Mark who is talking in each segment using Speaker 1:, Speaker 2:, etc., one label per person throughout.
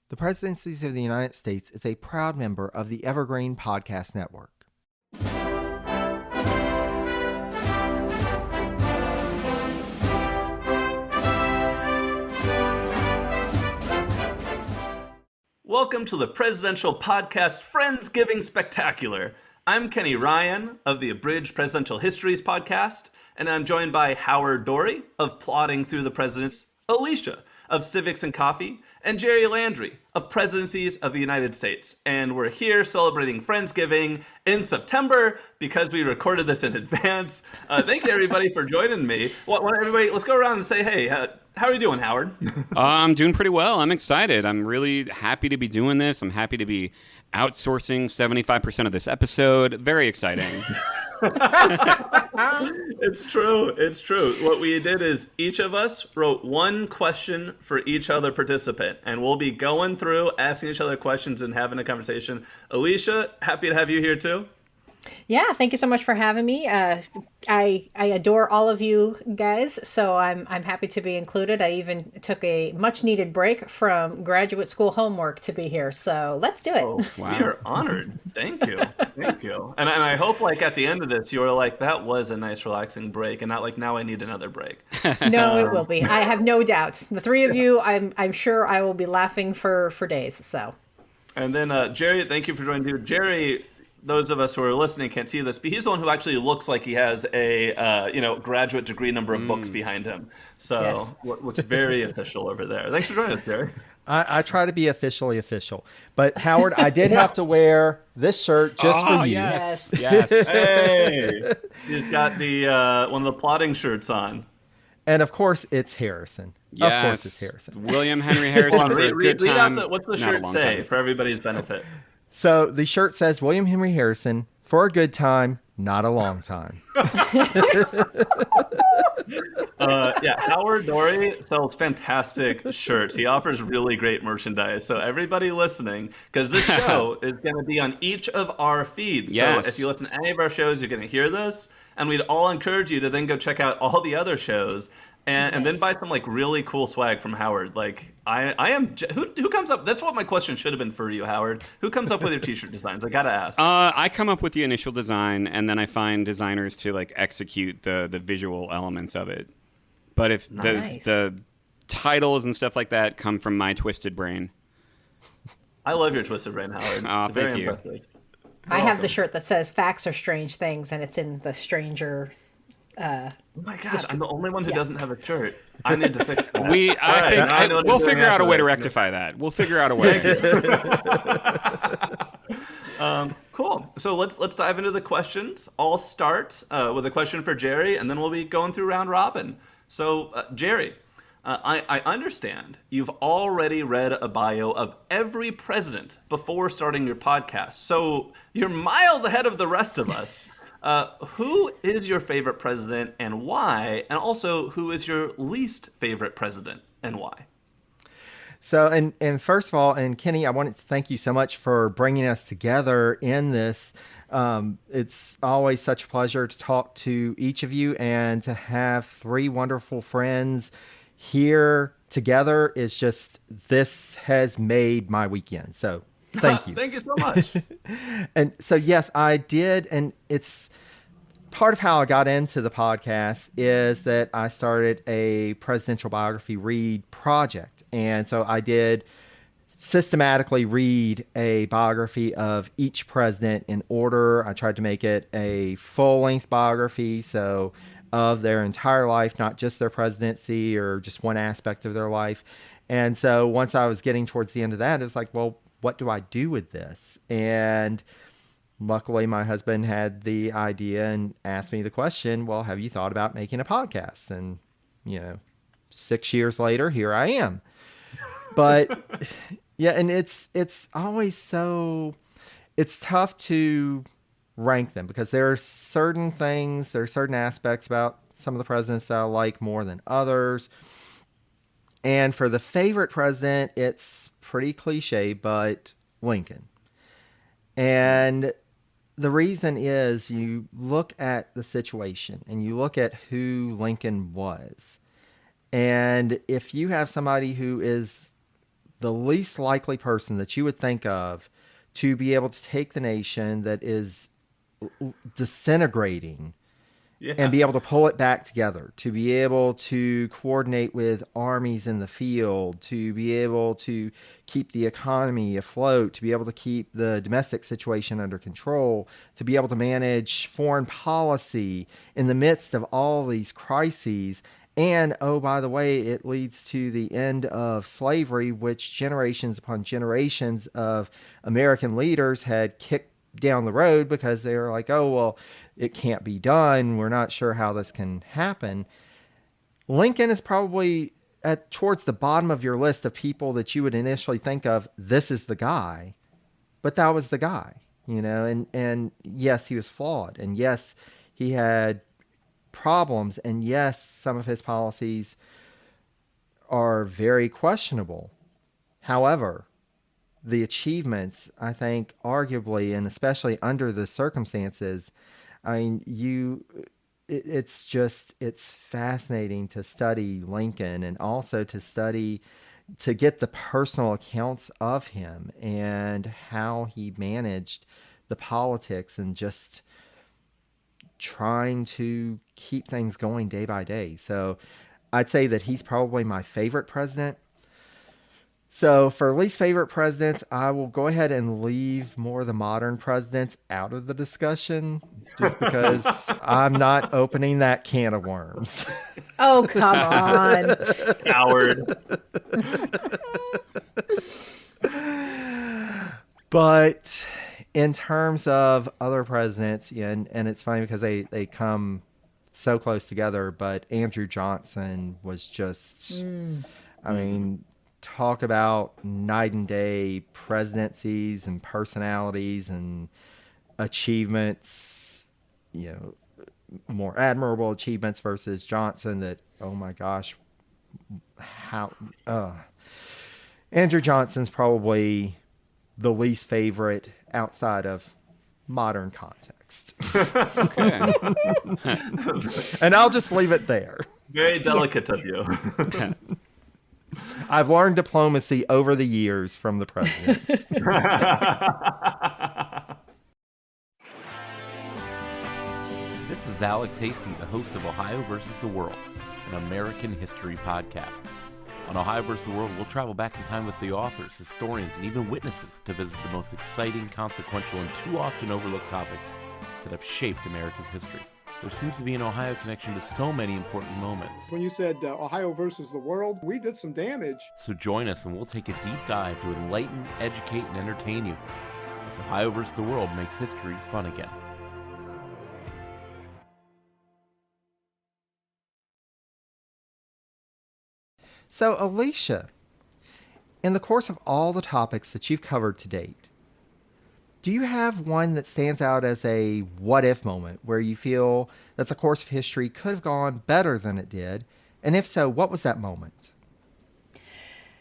Speaker 1: The Presidencies of the United States is a proud member of the Evergreen Podcast Network.
Speaker 2: Welcome to the presidential podcast Friendsgiving Spectacular. I'm Kenny Ryan of the Abridged Presidential Histories podcast, and I'm joined by Howard Dory of Plodding Through the Presidents, Alicia of Civics and Coffee, and Jerry Landry of Presidencies of the United States. And we're here celebrating Friendsgiving in September because we recorded this in advance. Thank you, everybody, for joining me. Everybody, let's go around and say, hey, how are you doing, Howard?
Speaker 3: I'm doing pretty well. I'm excited. I'm really happy to be doing this. I'm happy to be outsourcing 75% of this episode. Very exciting.
Speaker 2: It's true. It's true. What we did is each of us wrote one question for each other participant, and we'll be going through, asking each other questions and having a conversation. Alicia, happy to have you here too.
Speaker 4: Yeah, thank you so much for having me. I adore all of you guys, so I'm happy to be included. I even took a much needed break from graduate school homework to be here, so let's do it.
Speaker 2: Oh, wow. We are honored. Thank you. Thank you. And I hope like at the end of this, you were like, that was a nice relaxing break, and not like, now I need another break.
Speaker 4: No, it will be. I have no doubt. The three of you, I'm sure I will be laughing for days. So.
Speaker 2: And then Jerry, thank you for joining me. Jerry, those of us who are listening can't see this, but he's the one who actually looks like he has a graduate degree number of books behind him. So yes. Looks very official over there. Thanks for joining us, Jerry.
Speaker 1: I try to be officially official. But Howard, I did have to wear this shirt just for you.
Speaker 3: Yes.
Speaker 2: Hey, he's got the one of the plotting shirts on.
Speaker 1: And of course, it's Harrison.
Speaker 3: Yes.
Speaker 1: Of course, it's Harrison.
Speaker 3: William Henry Harrison for a good time.
Speaker 2: What's the shirt say for everybody's benefit?
Speaker 1: So the shirt says William Henry Harrison for a good time, not a long time.
Speaker 2: Howard Dory sells fantastic shirts. He offers really great merchandise. So everybody listening, because this show is going to be on each of our feeds.
Speaker 3: Yes.
Speaker 2: So if you listen to any of our shows, you're going to hear this. And we'd all encourage you to then go check out all the other shows. And then buy some like really cool swag from Howard. Like I am. Who comes up? That's what my question should have been for you, Howard. Who comes up with your T-shirt designs? I gotta ask.
Speaker 3: I come up with the initial design, and then I find designers to like execute the visual elements of it. But if the titles and stuff like that come from my twisted brain.
Speaker 2: I love your twisted brain, Howard.
Speaker 3: Thank you.
Speaker 2: Impressive.
Speaker 4: I have the shirt that says "Facts are strange things," and it's in the stranger.
Speaker 2: Oh my God! I'm the only one who doesn't have a shirt. I need to fix that.
Speaker 3: We'll figure out a way to rectify that. We'll figure out a way.
Speaker 2: Cool. So let's dive into the questions. I'll start with a question for Jerry, and then we'll be going through round robin. So Jerry, I understand you've already read a bio of every president before starting your podcast. So you're miles ahead of the rest of us. Who is your favorite president and why? And also, who is your least favorite president and why?
Speaker 1: So, and first of all, and Kenny, I wanted to thank you so much for bringing us together in this. It's always such a pleasure to talk to each of you and to have three wonderful friends here together. Is just, this has made my weekend. So thank you.
Speaker 2: Thank you so much.
Speaker 1: And so, yes, I did. And it's part of how I got into the podcast is that I started a presidential biography read project. And so I did systematically read a biography of each president in order. I tried to make it a full-length biography, so of their entire life, not just their presidency or just one aspect of their life. And so once I was getting towards the end of that, it was like, well, what do I do with this? And luckily my husband had the idea and asked me the question, well, have you thought about making a podcast? And, 6 years later, here I am. But yeah, and it's always it's tough to rank them because there are certain aspects about some of the presidents that I like more than others. And for the favorite president, it's pretty cliche, but Lincoln. And the reason is you look at the situation and you look at who Lincoln was. And if you have somebody who is the least likely person that you would think of to be able to take the nation that is disintegrating and be able to pull it back together, to be able to coordinate with armies in the field, to be able to keep the economy afloat, to be able to keep the domestic situation under control, to be able to manage foreign policy in the midst of all these crises. And, oh, by the way, it leads to the end of slavery, which generations upon generations of American leaders had kicked down the road because they were like, oh, well, it can't be done. We're not sure how this can happen. Lincoln is probably towards the bottom of your list of people that you would initially think of. This is the guy, but that was the guy, and yes, he was flawed. And yes, he had problems. And yes, some of his policies are very questionable. However, the achievements, I think, arguably, and especially under the circumstances, I mean, it's fascinating to study Lincoln, and also to get the personal accounts of him and how he managed the politics and just trying to keep things going day by day. So I'd say that he's probably my favorite president. So for least favorite presidents, I will go ahead and leave more of the modern presidents out of the discussion, just because I'm not opening that can of worms.
Speaker 4: Oh, come on.
Speaker 2: Coward.
Speaker 1: But in terms of other presidents, and it's funny because they come so close together, but Andrew Johnson was just, I mean, talk about night and day presidencies and personalities and achievements, more admirable achievements versus Johnson that, oh my gosh, Andrew Johnson's probably the least favorite outside of modern context.
Speaker 3: Okay.
Speaker 1: And I'll just leave it there.
Speaker 2: Very delicate of you.
Speaker 1: I've learned diplomacy over the years from the presidents.
Speaker 5: This is Alex Hasty, the host of Ohio versus the World, an American history podcast. On Ohio versus the World, we'll travel back in time with the authors, historians, and even witnesses to visit the most exciting, consequential, and too often overlooked topics that have shaped America's history. There seems to be an Ohio connection to so many important moments.
Speaker 6: When you said Ohio versus the world, we did some damage.
Speaker 5: So join us and we'll take a deep dive to enlighten, educate, and entertain you as Ohio versus the World makes history fun again.
Speaker 1: So, Alicia, in the course of all the topics that you've covered to date, do you have one that stands out as a what-if moment where you feel that the course of history could have gone better than it did? And if so, what was that moment?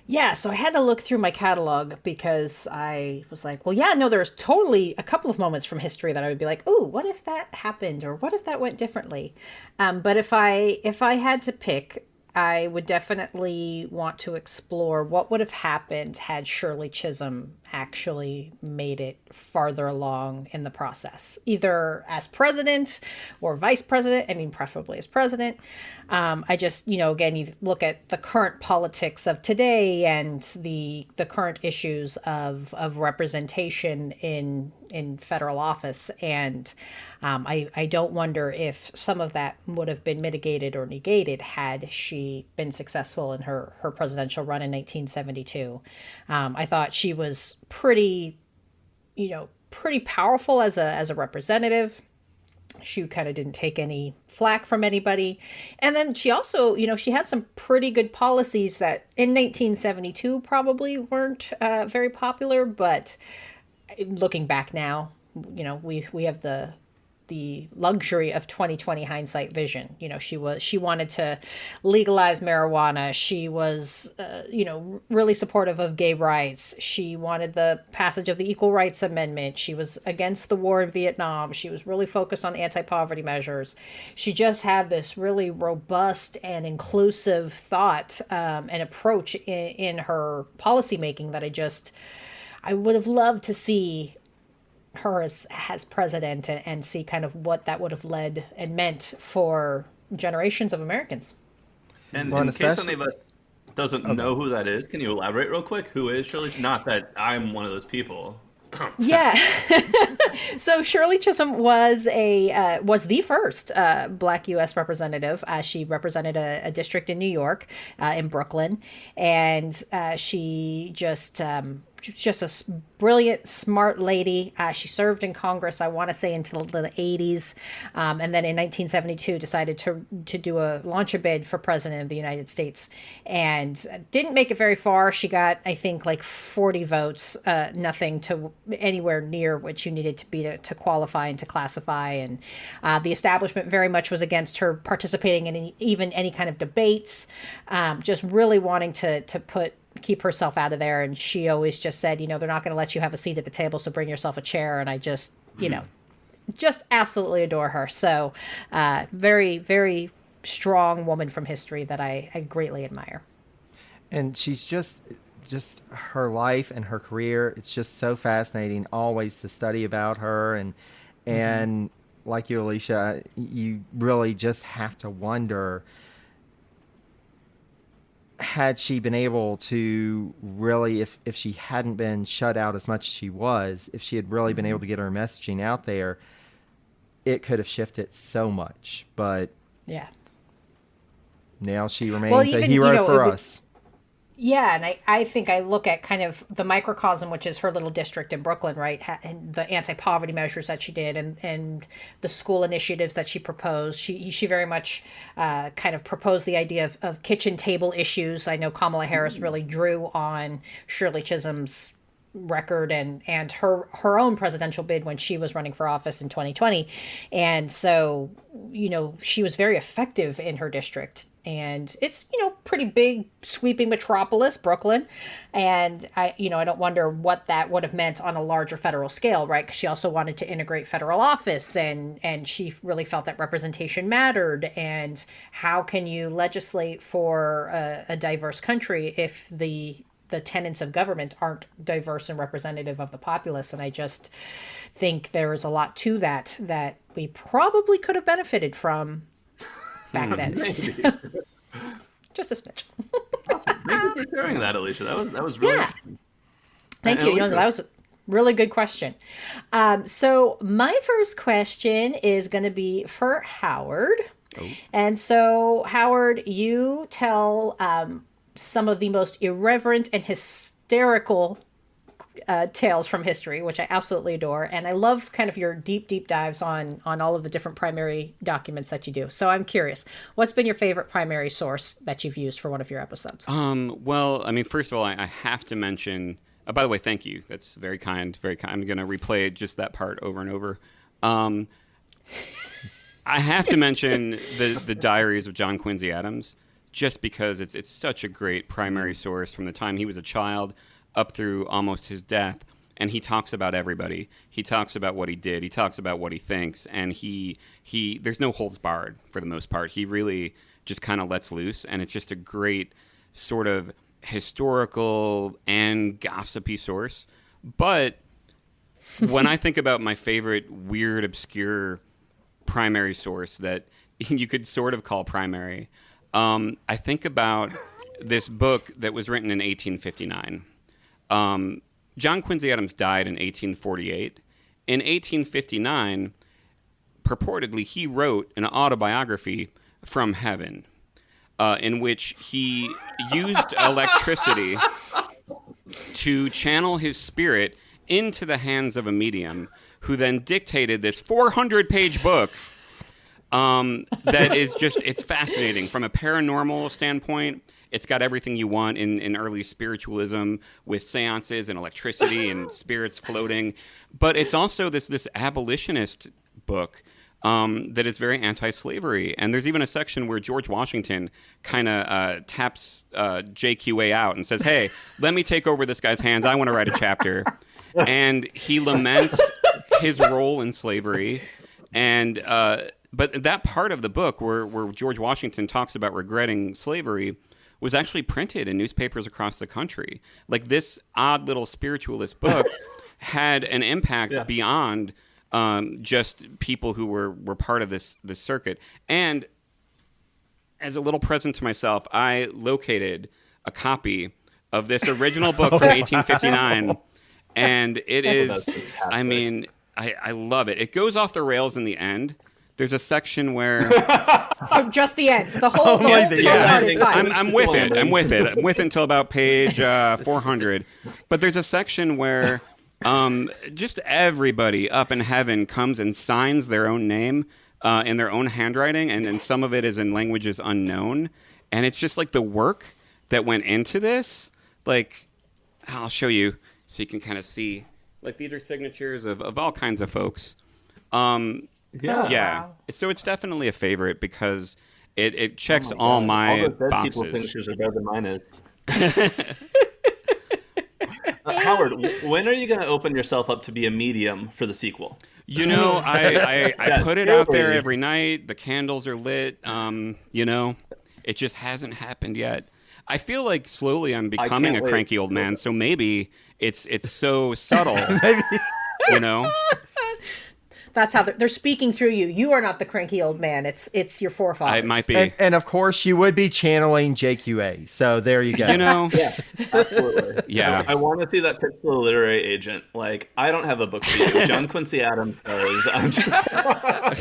Speaker 4: Yeah, so I had to look through my catalog because I was like, well, yeah, no, there's totally a couple of moments from history that I would be like, oh, what if that happened? Or what if that went differently? But if I had to pick, I would definitely want to explore what would have happened had Shirley Chisholm actually made it farther along in the process, either as president or vice president. I mean, preferably as president. I just, again, you look at the current politics of today and the current issues of representation in federal office. And I don't wonder if some of that would have been mitigated or negated had she been successful in her presidential run in 1972. I thought she was pretty powerful as a representative. She kind of didn't take any flack from anybody. And then she also, she had some pretty good policies that in 1972 probably weren't very popular, but looking back now, we have the the luxury of 2020 hindsight vision. She wanted to legalize marijuana. She was, really supportive of gay rights. She wanted the passage of the Equal Rights Amendment. She was against the war in Vietnam. She was really focused on anti-poverty measures. She just had this really robust and inclusive thought and approach in her policymaking that I would have loved to see her as president and see kind of what that would have led and meant for generations of Americans.
Speaker 2: And in case any of us doesn't know who that is, can you elaborate real quick? Who is Shirley? Not that I'm one of those people.
Speaker 4: Yeah. So Shirley Chisholm was the first Black U.S. representative. She represented a district in New York, in Brooklyn, and she just a brilliant, smart lady. She served in Congress, I want to say, until the 80s, and then in 1972 decided to launch a bid for president of the United States, and didn't make it very far. She got, I think, like 40 votes, nothing to anywhere near what you needed to be to qualify and to classify. And the establishment very much was against her participating in even any kind of debates, just really wanting to keep herself out of there. And she always just said, they're not going to let you have a seat at the table, so bring yourself a chair. And I just, just absolutely adore her. So very, very strong woman from history that I greatly admire.
Speaker 1: And she's just her life and her career, it's just so fascinating always to study about her. And like you, Alicia, you really just have to wonder, had she been able to really, if she hadn't been shut out as much as she was, if she had really been able to get her messaging out there, it could have shifted so much. But
Speaker 4: yeah,
Speaker 1: now she remains a hero for us.
Speaker 4: Yeah, and I think I look at kind of the microcosm, which is her little district in Brooklyn, right? And the anti-poverty measures that she did and the school initiatives that she proposed. She very much kind of proposed the idea of kitchen table issues. I know Kamala Harris really drew on Shirley Chisholm's record and her own presidential bid when she was running for office in 2020. And so, she was very effective in her district. And it's, pretty big, sweeping metropolis, Brooklyn. And I don't wonder what that would have meant on a larger federal scale, right? Because she also wanted to integrate federal office, and she really felt that representation mattered. And how can you legislate for a diverse country if the tenets of government aren't diverse and representative of the populace? And I just think there is a lot to that we probably could have benefited from back then. Just a smidge.
Speaker 2: Awesome. Thank you for sharing that, Alicia. That was really interesting.
Speaker 4: Thank you. That was a really good question. So my first question is going to be for Howard. Oh. And so, Howard, you tell some of the most irreverent and hysterical tales from history, which I absolutely adore. And I love kind of your deep dives on all of the different primary documents that you do. So I'm curious, what's been your favorite primary source that you've used for one of your episodes?
Speaker 3: Well, I mean, first of all, I have to mention, by the way, thank you. That's very kind, very kind. I'm going to replay just that part over and over. I have to mention the diaries of John Quincy Adams, just because it's such a great primary source from the time he was a child up through almost his death. And he talks about everybody. He talks about what he did. He talks about what he thinks. And he there's no holds barred for the most part. He really just kind of lets loose. And it's just a great sort of historical and gossipy source. But when I think about my favorite weird, obscure primary source that you could sort of call primary, I think about this book that was written in 1859. John Quincy Adams died in 1848. In 1859, purportedly, he wrote an autobiography from heaven, in which he used electricity to channel his spirit into the hands of a medium, who then dictated this 400-page book that is just, it's fascinating from a paranormal standpoint. It's got everything you want in early spiritualism with seances and electricity and spirits floating. But it's also this abolitionist book that is very anti-slavery. And there's even a section where George Washington kind of taps JQA out and says, hey, let me take over this guy's hands. I want to write a chapter. And he laments his role in slavery. And but that part of the book where George Washington talks about regretting slavery was actually printed in newspapers across the country. Like, this odd little spiritualist book had an impact beyond just people who were part of this circuit. And as a little present to myself, I located a copy of this original book from 1859. And it is, I mean, I love it. It goes off the rails in the end. There's a section where
Speaker 4: Oh, just the end. The whole part is fine.
Speaker 3: I'm with it. I'm with it until about page 400. But there's a section where just everybody up in heaven comes and signs their own name in their own handwriting, and some of it is in languages unknown. And it's just like the work that went into this. Like, I'll show you so you can kind of see. Like, these are signatures of all kinds of folks. Yeah. So it's definitely a favorite because it checks all my
Speaker 2: all the dead
Speaker 3: boxes.
Speaker 2: people's signatures are better than mine is. Howard, when are you going to open yourself up to be a medium for the sequel?
Speaker 3: You know, I put it out there every night. The candles are lit. You know, it just hasn't happened yet. I feel like slowly I'm becoming a cranky old man. So maybe it's so subtle. You know.
Speaker 4: That's how they're speaking through you. You are not the cranky old man. It's your forefathers.
Speaker 3: It might be.
Speaker 1: And of course, you would be channeling JQA. So there you go.
Speaker 3: You know?
Speaker 2: Yeah, absolutely.
Speaker 3: Yeah.
Speaker 2: I want to see that pitch to the literary agent. Like, I don't have a book for you. John Quincy Adams does.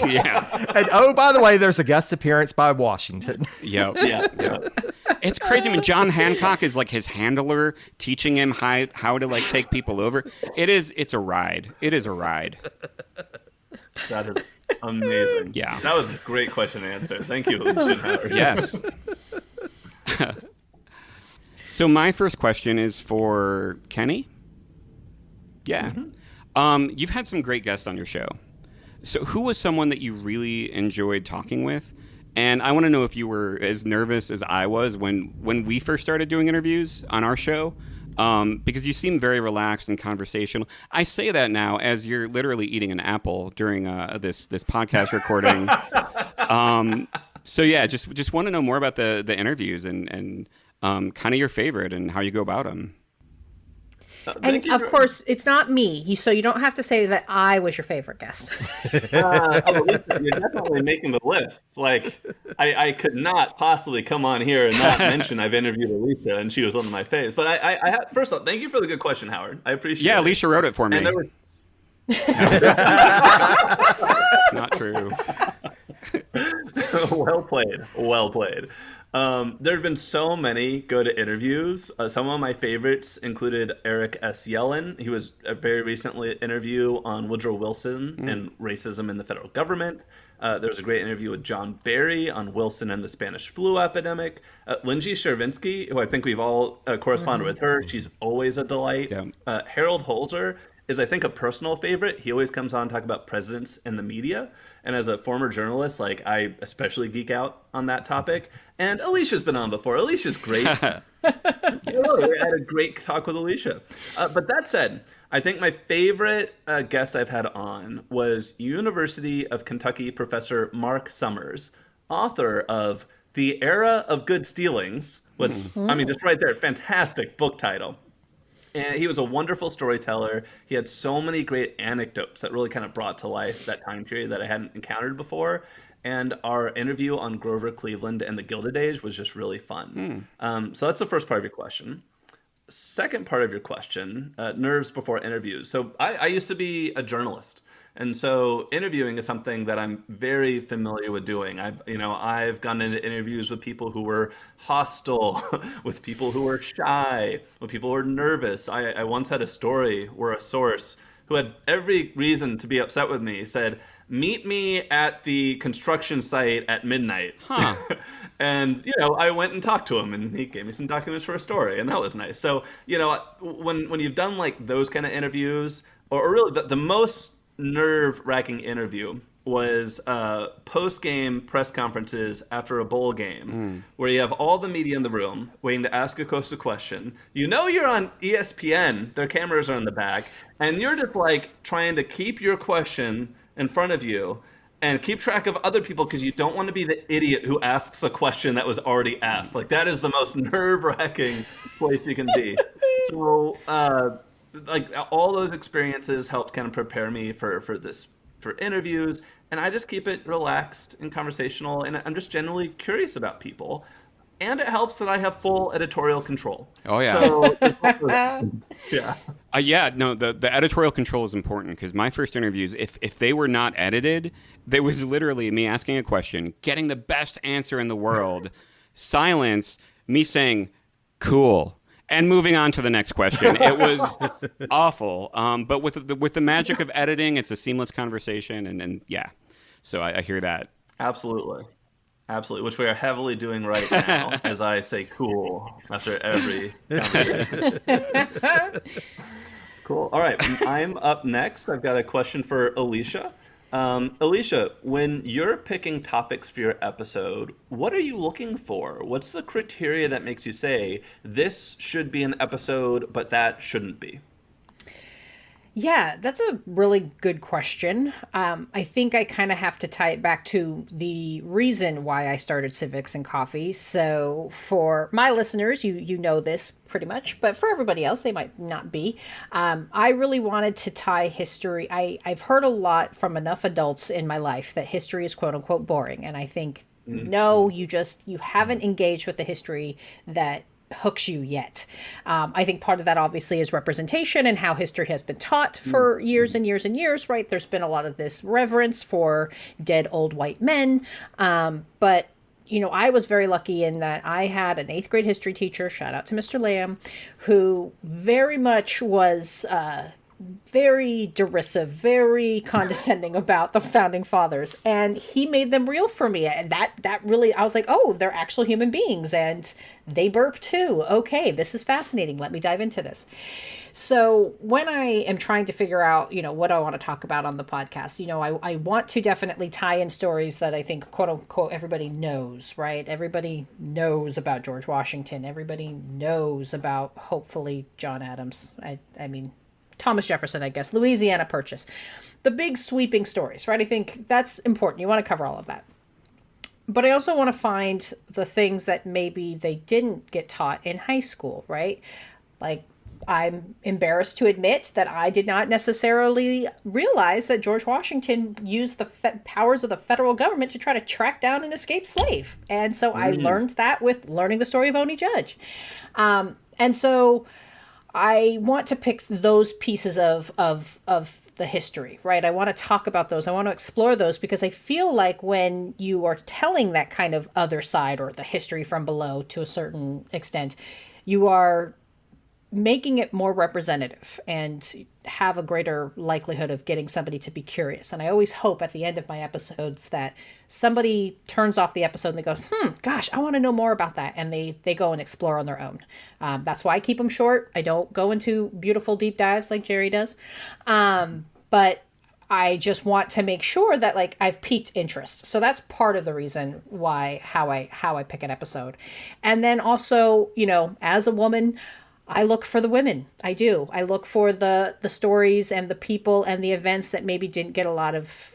Speaker 3: Yeah.
Speaker 1: And oh, by the way, there's a guest appearance by Washington.
Speaker 3: Yep.
Speaker 2: Yeah.
Speaker 3: It's crazy. I mean, John Hancock is like his handler, teaching him how to like take people over. It's a ride. It is a ride.
Speaker 2: That is amazing.
Speaker 3: Yeah.
Speaker 2: That was a great question to answer. Thank you, Alicia and Howard.
Speaker 3: Yes. So my first question is for Kenny. Yeah. Mm-hmm. You've had some great guests on your show. So who was someone that you really enjoyed talking with? And I want to know if you were as nervous as I was when we first started doing interviews on our show. Because you seem very relaxed and conversational. I say that now as you're literally eating an apple during this podcast recording. So yeah, just want to know more about the interviews and kind of your favorite and how you go about them.
Speaker 4: And of course, it's not me, so you don't have to say that I was your favorite guest.
Speaker 2: You're definitely making the list. Like, I could not possibly come on here and not mention I've interviewed Alicia, and she was on my face. But I first of all, thank you for the good question, Howard. I appreciate it.
Speaker 3: Yeah, Alicia wrote it for me.
Speaker 2: And there were...
Speaker 3: Not true.
Speaker 2: Well played. Well played. There have been so many good interviews. Some of my favorites included Eric S. Yellen. He was a very recently interview on Woodrow Wilson and racism in the federal government. There was a great interview with John Barry on Wilson and the Spanish flu epidemic. Lindsay Chervinsky, who I think we've all corresponded with her. She's always a delight. Yeah. Harold Holzer is, I think, a personal favorite. He always comes on to talk about presidents and the media. And as a former journalist, like, I especially geek out on that topic. And Alicia's been on before. Alicia's great. I had a great talk with Alicia. But that said, I think my favorite guest I've had on was University of Kentucky professor Mark Summers, author of The Era of Good Stealings. I mean, just right there, fantastic book title. And he was a wonderful storyteller. He had so many great anecdotes that really kind of brought to life that time period that I hadn't encountered before. And our interview on Grover Cleveland and the Gilded Age was just really fun. So that's the first part of your question. Second part of your question, nerves before interviews. So I used to be a journalist. And so interviewing is something that I'm very familiar with doing. I've gone into interviews with people who were hostile, with people who were shy, with people who were nervous. I once had a story where a source who had every reason to be upset with me said, "Meet me at the construction site at midnight." Huh. And, I went and talked to him, and he gave me some documents for a story, and that was nice. So, when you've done like those kind of interviews, or really the most nerve-wracking interview was post-game press conferences after a bowl game where you have all the media in the room waiting to ask a coast question. You know you're on ESPN, their cameras are in the back, and you're just like trying to keep your question in front of you and keep track of other people because you don't want to be the idiot who asks a question that was already asked. Like, that is the most nerve-wracking place you can be. So, like, all those experiences helped kind of prepare me for interviews, and I just keep it relaxed and conversational, and I'm just generally curious about people. And it helps that I have full editorial control.
Speaker 3: Oh, yeah.
Speaker 2: So, yeah.
Speaker 3: The editorial control is important because my first interviews, if they were not edited, there was literally me asking a question, getting the best answer in the world, silence, me saying, cool, and moving on to the next question. It was awful. But with the magic of editing, it's a seamless conversation, and yeah. So I hear that.
Speaker 2: Absolutely. Which we are heavily doing right now, as I say cool after every conversation. Cool. All right, I'm up next. I've got a question for Alicia. Alicia, when you're picking topics for your episode, what are you looking for? What's the criteria that makes you say, this should be an episode, but that shouldn't be?
Speaker 4: Yeah, that's a really good question. I think I kind of have to tie it back to the reason why I started Civics and Coffee. So for my listeners, you know this pretty much, but for everybody else, they might not be. I really wanted to tie history. I've heard a lot from enough adults in my life that history is quote unquote boring. And I think, no, you haven't engaged with the history that hooks you yet. I think part of that obviously is representation and how history has been taught for years and years and years, right? There's been a lot of this reverence for dead old white men. But, I was very lucky in that I had an 8th grade history teacher, shout out to Mr. Lamb, who very much was very derisive, very condescending about the founding fathers, and he made them real for me. And that really, I was like, oh, they're actual human beings, and they burp too. Okay, this is fascinating. Let me dive into this. So when I am trying to figure out, what I want to talk about on the podcast, I want to definitely tie in stories that I think, quote unquote, everybody knows, right? Everybody knows about George Washington. Everybody knows about, hopefully, John Adams. I mean, Thomas Jefferson, I guess, Louisiana Purchase, the big sweeping stories, right? I think that's important. You want to cover all of that. But I also want to find the things that maybe they didn't get taught in high school, right? Like, I'm embarrassed to admit that I did not necessarily realize that George Washington used the powers of the federal government to try to track down an escaped slave. And so I learned that with learning the story of Oni Judge. And so I want to pick those pieces of the history, right? I want to talk about those. I want to explore those because I feel like when you are telling that kind of other side or the history from below to a certain extent, you are making it more representative and have a greater likelihood of getting somebody to be curious. And I always hope at the end of my episodes that somebody turns off the episode and they go, gosh, I want to know more about that. And they go and explore on their own. That's why I keep them short. I don't go into beautiful deep dives like Jerry does. But I just want to make sure that I've piqued interest. So that's part of the reason why, how I pick an episode. And then also, as a woman, I look for the women. I do. I look for the stories and the people and the events that maybe didn't get a lot of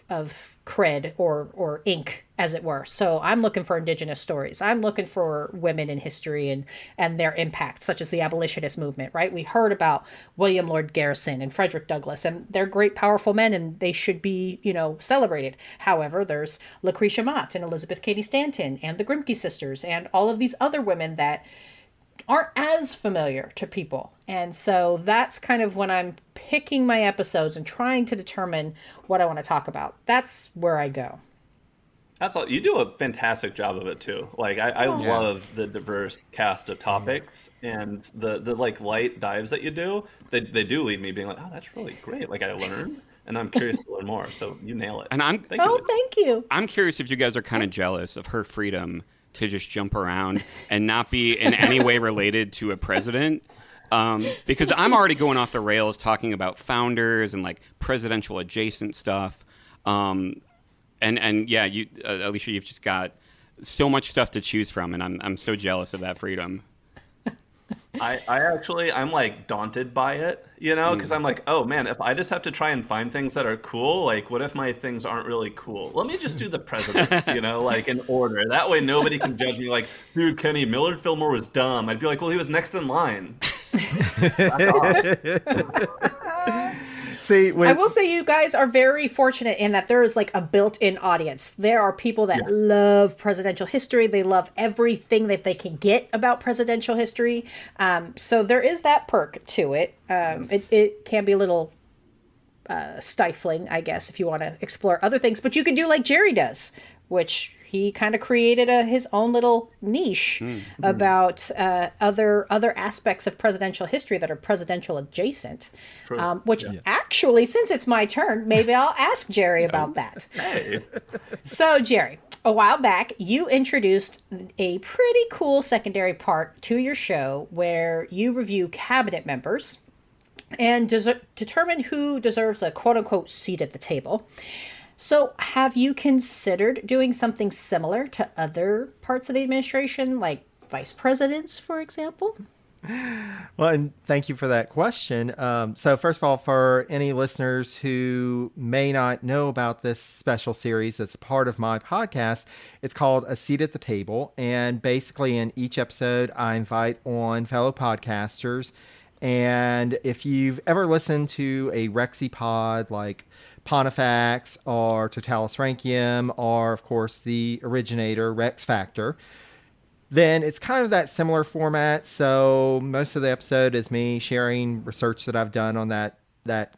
Speaker 4: cred or ink, as it were. So I'm looking for Indigenous stories. I'm looking for women in history and their impact, such as the abolitionist movement, right? We heard about William Lord Garrison and Frederick Douglass, and they're great, powerful men, and they should be, celebrated. However, there's Lucretia Mott and Elizabeth Cady Stanton and the Grimke sisters and all of these other women that aren't as familiar to people. And so that's kind of when I'm picking my episodes and trying to determine what I want to talk about. That's where I go.
Speaker 2: That's all. You do a fantastic job of it too. I love the diverse cast of topics and the light dives that you do. They do leave me being like, oh, that's really great. I learned and I'm curious to learn more. So you nail it.
Speaker 3: And
Speaker 4: thank you.
Speaker 3: I'm curious if you guys are kind of jealous of her freedom to just jump around and not be in any way related to a president. Because I'm already going off the rails talking about founders and presidential adjacent stuff. And yeah, you Alicia, you've just got so much stuff to choose from, and I'm so jealous of that freedom.
Speaker 2: I'm like daunted by it, because I'm like, oh man, if I just have to try and find things that are cool, like what if my things aren't really cool? Let me just do the presidents, like in order. That way nobody can judge me like, dude, Kenny, Millard Fillmore was dumb. I'd be like, well, he was next in line.
Speaker 1: See,
Speaker 4: I will say you guys are very fortunate in that there is like a built-in audience. There are people that love presidential history. They love everything that they can get about presidential history. So there is that perk to it. It can be a little stifling, I guess, if you want to explore other things. But you can do like Jerry does, which he kind of created his own little niche about other aspects of presidential history that are presidential adjacent. Which actually, since it's my turn, maybe I'll ask Jerry about that.
Speaker 2: Hey.
Speaker 4: So, Jerry, a while back, you introduced a pretty cool secondary part to your show where you review cabinet members and determine who deserves a quote-unquote seat at the table. So have you considered doing something similar to other parts of the administration, like vice presidents, for example?
Speaker 1: Well, and thank you for that question. So first of all, for any listeners who may not know about this special series that's a part of my podcast, it's called A Seat at the Table. And basically in each episode, I invite on fellow podcasters. And if you've ever listened to a Rexy pod like Pontifex or Totalis Rankium, or of course the originator Rex Factor, then it's kind of that similar format. So most of the episode is me sharing research that I've done on that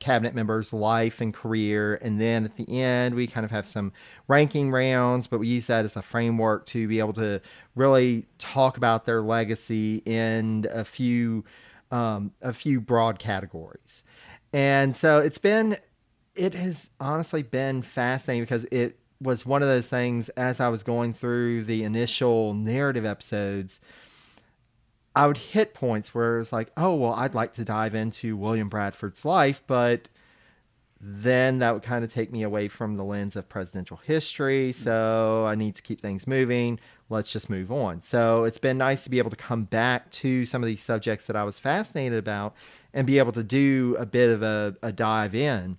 Speaker 1: cabinet member's life and career. And then at the end, we kind of have some ranking rounds, but we use that as a framework to be able to really talk about their legacy in a few broad categories. And so it has honestly been fascinating because it was one of those things as I was going through the initial narrative episodes, I would hit points where it was like, oh, well, I'd like to dive into William Bradford's life, but then that would kind of take me away from the lens of presidential history. So I need to keep things moving. Let's just move on. So it's been nice to be able to come back to some of these subjects that I was fascinated about and be able to do a bit of a dive in.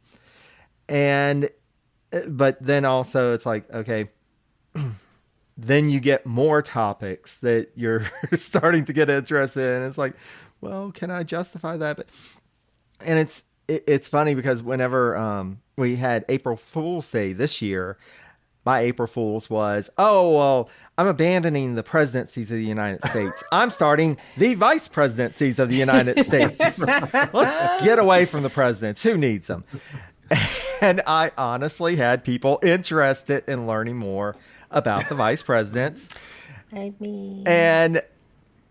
Speaker 1: But then also it's like, okay, then you get more topics that you're starting to get interested in. It's like, well, can I justify that? And it's funny because whenever we had April Fool's Day this year, my April Fool's was, oh, well, I'm abandoning the presidencies of the United States. I'm starting the vice presidencies of the United States. Let's get away from the presidents. Who needs them? And I honestly had people interested in learning more about the vice presidents. And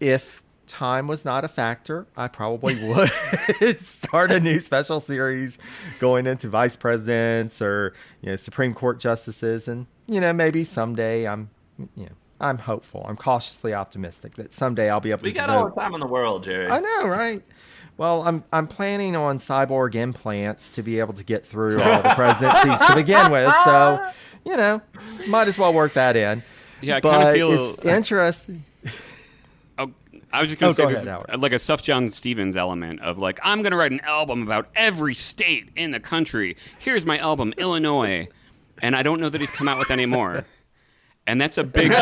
Speaker 1: if time was not a factor, I probably would start a new special series going into vice presidents or, Supreme Court justices. And, maybe someday I'm hopeful. I'm cautiously optimistic that someday I'll be able to
Speaker 2: We got all the time in the world, Jerry.
Speaker 1: I know, right? Well, I'm planning on cyborg implants to be able to get through all the presidencies to begin with. So, might as well work that in.
Speaker 3: Yeah, I kind of feel
Speaker 1: it's interesting.
Speaker 3: I was just going to say
Speaker 1: there's
Speaker 3: there's like a Sufjan Stevens element of like, I'm going to write an album about every state in the country. Here's my album, Illinois. And I don't know that he's come out with any more. And that's a big goal.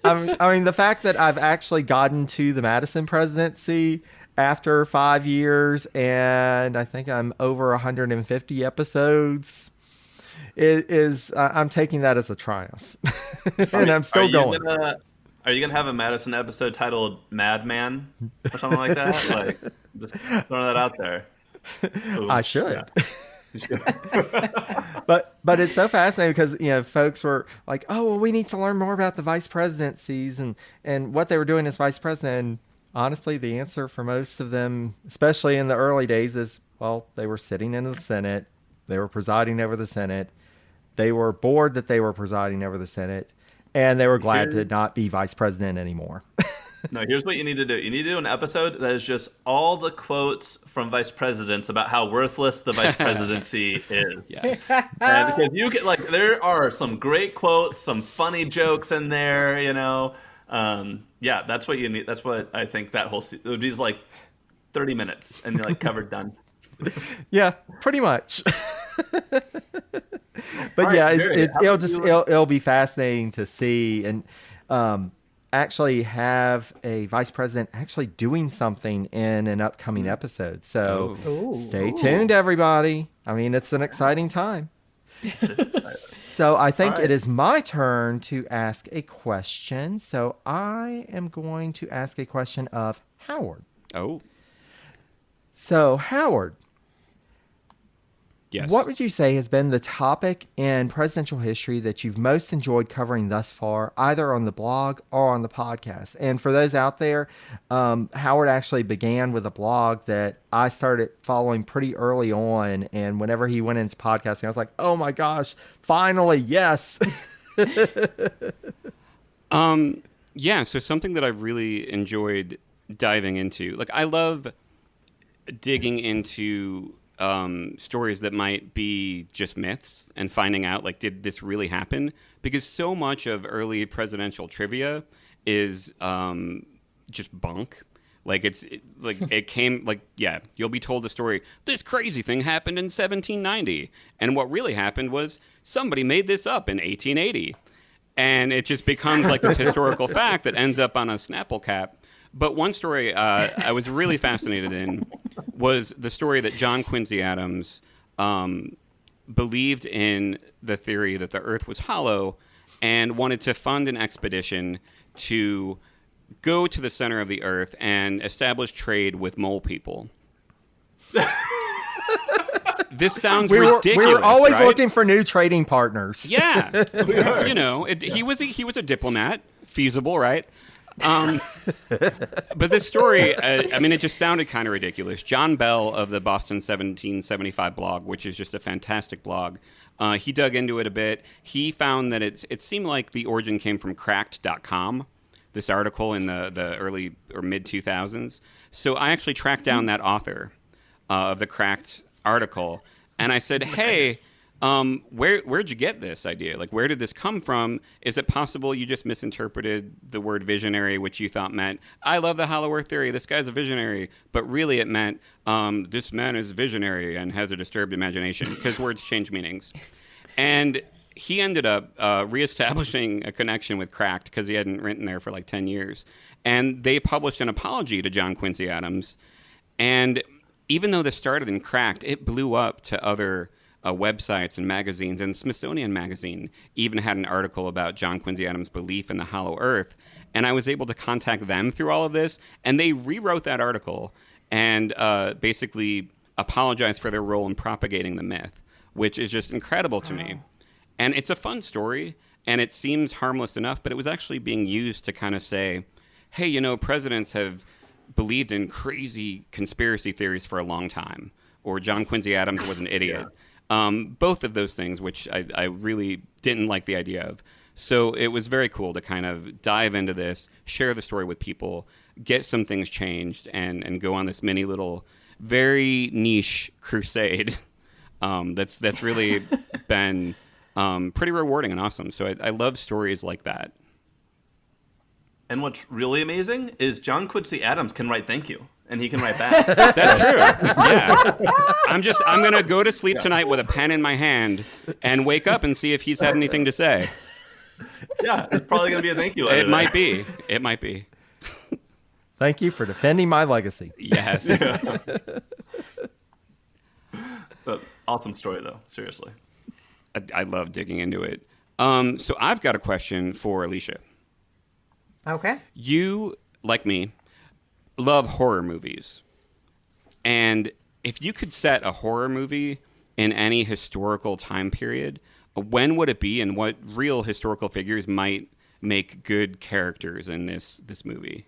Speaker 1: I mean, the fact that I've actually gotten to the Madison presidency after 5 years, and I think I'm over 150 episodes, I'm taking that as a triumph. And I'm still going.
Speaker 2: Are you going to have a Madison episode titled Madman or something like that? Like, just throwing that out there. Ooh,
Speaker 1: I should.
Speaker 2: Yeah.
Speaker 1: But it's so fascinating because folks were like, oh, well, we need to learn more about the vice presidencies and what they were doing as vice president. And honestly, the answer for most of them, especially in the early days, is, well, they were sitting in the Senate, they were presiding over the Senate, they were bored that they were presiding over the Senate, and they were glad to not be vice president anymore.
Speaker 2: No, here's what you need to do. You need to do an episode that is just all the quotes from vice presidents about how worthless the vice presidency is.
Speaker 3: Yes.
Speaker 2: And because you get there are some great quotes, some funny jokes in there, yeah, that's what you need. That's what I think that whole it would be 30 minutes and you're covered, done.
Speaker 1: Yeah, pretty much. But
Speaker 2: All
Speaker 1: yeah,
Speaker 2: right, Jerry,
Speaker 1: it'll be fascinating to see and actually have a vice president actually doing something in an upcoming episode. So stay tuned, everybody. I mean, it's an exciting time. So I think it is my turn to ask a question. So I am going to ask a question of Howard.
Speaker 3: Oh.
Speaker 1: So Howard,
Speaker 3: Yes.
Speaker 1: what would you say has been the topic in presidential history that you've most enjoyed covering thus far, either on the blog or on the podcast? And for those out there, Howard actually began with a blog that I started following pretty early on. And whenever he went into podcasting, I was like, oh my gosh, finally, yes.
Speaker 3: Yeah, so something that I've really enjoyed diving into. I love digging into stories that might be just myths and finding out did this really happen, because so much of early presidential trivia is just bunk. You'll be told the story, this crazy thing happened in 1790, and what really happened was somebody made this up in 1880, and it just becomes this historical fact that ends up on a Snapple cap. But one story I was really fascinated in was the story that John Quincy Adams believed in the theory that the Earth was hollow and wanted to fund an expedition to go to the center of the Earth and establish trade with mole people. This sounds ridiculous.
Speaker 1: We were always
Speaker 3: right?
Speaker 1: looking for new trading partners.
Speaker 3: Yeah, he was a diplomat, feasible, right? But this story, it just sounded kind of ridiculous. John Bell of the Boston 1775 blog, which is just a fantastic blog, he dug into it a bit. He found that it seemed like the origin came from cracked.com, this article in the early or mid 2000s. So I actually tracked down that author of the Cracked article, and I said, hey, where'd you get this idea? Where did this come from? Is it possible you just misinterpreted the word visionary, which you thought meant, I love the hollow earth theory, this guy's a visionary, but really it meant, this man is visionary and has a disturbed imagination, because words change meanings. And he ended up reestablishing a connection with Cracked, because he hadn't written there for 10 years. And they published an apology to John Quincy Adams. And even though this started in Cracked, it blew up to other websites and magazines, and Smithsonian Magazine even had an article about John Quincy Adams' belief in the hollow earth. And I was able to contact them through all of this, and they rewrote that article and basically apologized for their role in propagating the myth, which is just incredible to me. And it's a fun story, and it seems harmless enough, but it was actually being used to kind of say, hey, presidents have believed in crazy conspiracy theories for a long time, or John Quincy Adams was an idiot. Both of those things, which I really didn't like the idea of. So it was very cool to kind of dive into this, share the story with people, get some things changed, and go on this mini little, very niche crusade that's really been pretty rewarding and awesome. So I love stories like that.
Speaker 2: And what's really amazing is John Quincy Adams can write thank you, and he can write back.
Speaker 3: That's true. Yeah. I'm going to go to sleep tonight with a pen in my hand and wake up and see if he's had anything to say.
Speaker 2: Yeah, it's probably going to be a thank you letter.
Speaker 3: It might be. It might be.
Speaker 1: Thank you for defending my legacy.
Speaker 3: Yes.
Speaker 2: But awesome story, though. Seriously.
Speaker 3: I love digging into it. So I've got a question for Alicia.
Speaker 4: Okay.
Speaker 3: You, like me, love horror movies. And if you could set a horror movie in any historical time period, when would it be, and what real historical figures might make good characters in this movie?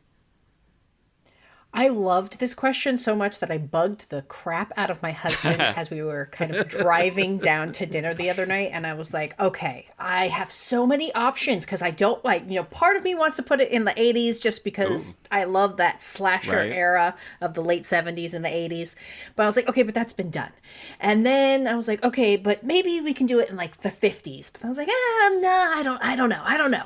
Speaker 4: I loved this question so much that I bugged the crap out of my husband as we were kind of driving down to dinner the other night. And I was like, okay, I have so many options because I don't part of me wants to put it in the 80s just because I love that slasher era of the late 70s and the 80s. But I was like, okay, but that's been done. And then I was like, okay, but maybe we can do it in like the 50s. But I was like, no, I don't know.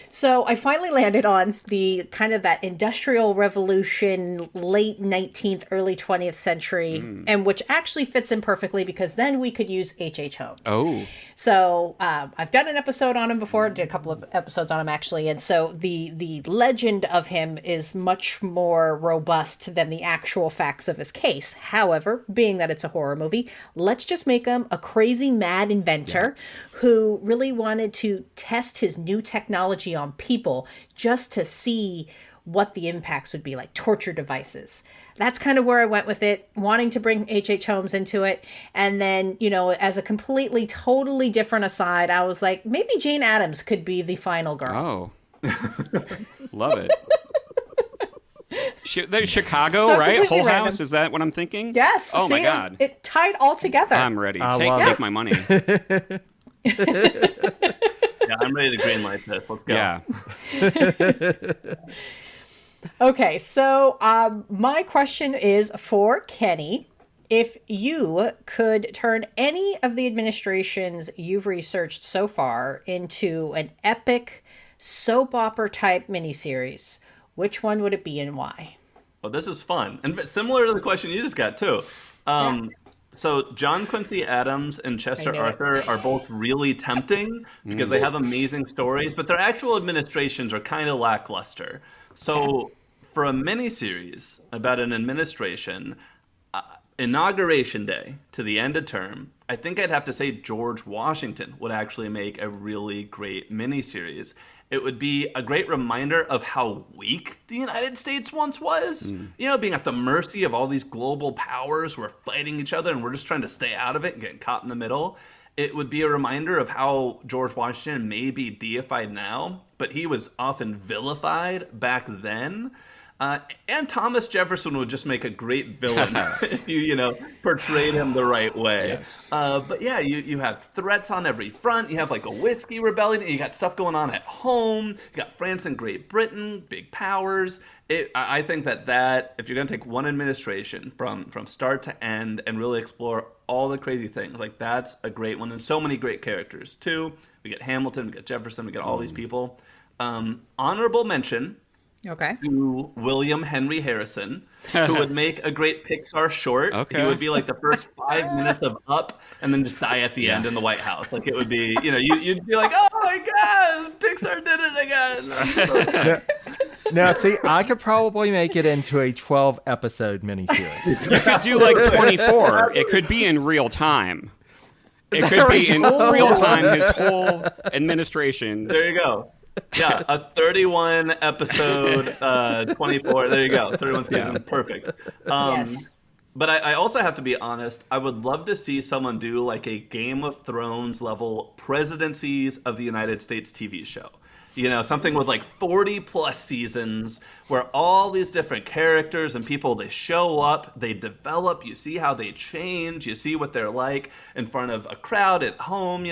Speaker 4: So I finally landed on the kind of that industrial revolution, late 19th, early 20th century, and which actually fits in perfectly because then we could use H.H. Holmes.
Speaker 3: Oh.
Speaker 4: So I've done an episode on him before, did a couple of episodes on him actually, and so the legend of him is much more robust than the actual facts of his case. However, being that it's a horror movie, let's just make him a crazy mad inventor who really wanted to test his new technology on people just to see what the impacts would be, like torture devices. That's kind of where I went with it, wanting to bring H.H. Holmes into it. And then, as a completely, totally different aside, I was like, maybe Jane Addams could be the final girl.
Speaker 3: Oh. Love it. There's Chicago,
Speaker 4: So
Speaker 3: right?
Speaker 4: completely
Speaker 3: Whole
Speaker 4: random.
Speaker 3: House, is that what I'm thinking?
Speaker 4: Yes.
Speaker 3: Oh, my
Speaker 4: see,
Speaker 3: God.
Speaker 4: It tied all together.
Speaker 3: I'm ready.
Speaker 1: love
Speaker 3: Take
Speaker 1: it.
Speaker 3: my money.
Speaker 2: Yeah, I'm ready to greenlight this. Let's go.
Speaker 3: Yeah.
Speaker 4: Okay, so my question is for Kenny. If you could turn any of the administrations you've researched so far into an epic soap opera type miniseries, which one would it be and why?
Speaker 2: Well, this is fun. And similar to the question you just got, too. So John Quincy Adams and Chester
Speaker 4: I knew it.
Speaker 2: Arthur are both really tempting because they have amazing stories, but their actual administrations are kind of lackluster. So for a miniseries about an administration, inauguration day to the end of term, I think I'd have to say George Washington would actually make a really great miniseries. It would be a great reminder of how weak the United States once was. Being at the mercy of all these global powers who are fighting each other and we're just trying to stay out of it and get caught in the middle. It would be a reminder of how George Washington may be deified now, but he was often vilified back then. And Thomas Jefferson would just make a great villain if you portrayed him the right way.
Speaker 3: Yes.
Speaker 2: But yeah, you have threats on every front. You have like a whiskey rebellion. You got stuff going on at home. You got France and Great Britain, big powers. I think that if you're going to take one administration from start to end and really explore all the crazy things, like that's a great one. And so many great characters too. We get Hamilton, we get Jefferson, we get all these people. Honorable mention
Speaker 4: Okay.
Speaker 2: to William Henry Harrison, who would make a great Pixar short.
Speaker 3: Okay.
Speaker 2: He would be like the first 5 minutes of Up and then just die at the end in the White House. Like it would be, you'd be like, oh my God, Pixar did it again.
Speaker 1: Now, see, I could probably make it into a 12-episode miniseries.
Speaker 3: You could do like 24. It could be in real time. It could be in real time, his whole administration.
Speaker 2: There you go. Yeah, a 31 episode, 24. There you go. 31 season. Perfect.
Speaker 4: Yes.
Speaker 2: But I also have to be honest. I would love to see someone do like a Game of Thrones level presidencies of the United States TV show. Something with like 40 plus seasons where all these different characters and people, they show up, they develop, you see how they change, you see what they're like in front of a crowd at home,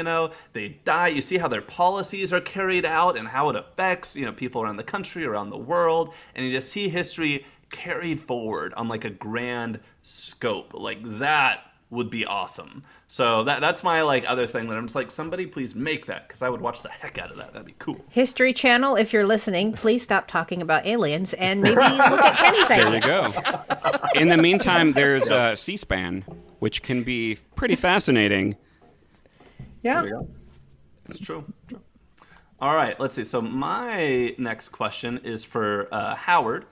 Speaker 2: they die, you see how their policies are carried out and how it affects, people around the country, around the world, and you just see history carried forward on like a grand scope. Like that would be awesome. So that's my like other thing that I'm just like, somebody please make that because I would watch the heck out of that. That'd be cool.
Speaker 4: History Channel, if you're listening, please stop talking about aliens and maybe look at Kenny's idea.
Speaker 3: There you go. In the meantime, there's C-SPAN, which can be pretty fascinating.
Speaker 4: Yeah.
Speaker 2: There you go. It's true. All right, let's see. So my next question is for Howard.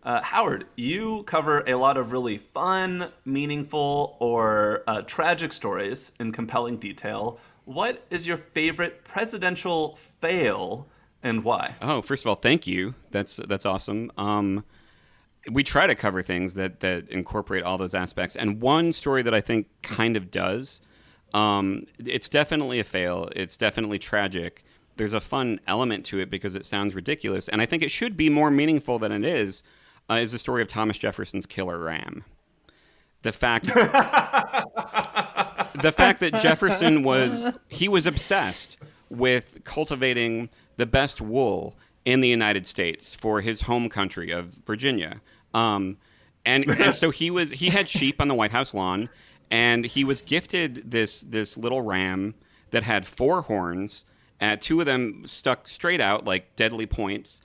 Speaker 2: Howard, you cover a lot of really fun, meaningful, or tragic stories in compelling detail. What is your favorite presidential fail and why?
Speaker 3: Oh, first of all, thank you. That's awesome. We try to cover things that incorporate all those aspects. And one story that I think kind of does, it's definitely a fail. It's definitely tragic. There's a fun element to it because it sounds ridiculous. And I think it should be more meaningful than it is. is the story of Thomas Jefferson's killer ram. The fact that Jefferson was obsessed with cultivating the best wool in the United States for his home country of Virginia. And so he had sheep on the White House lawn, and he was gifted this little ram that had 4 horns, 2 of them stuck straight out like deadly points,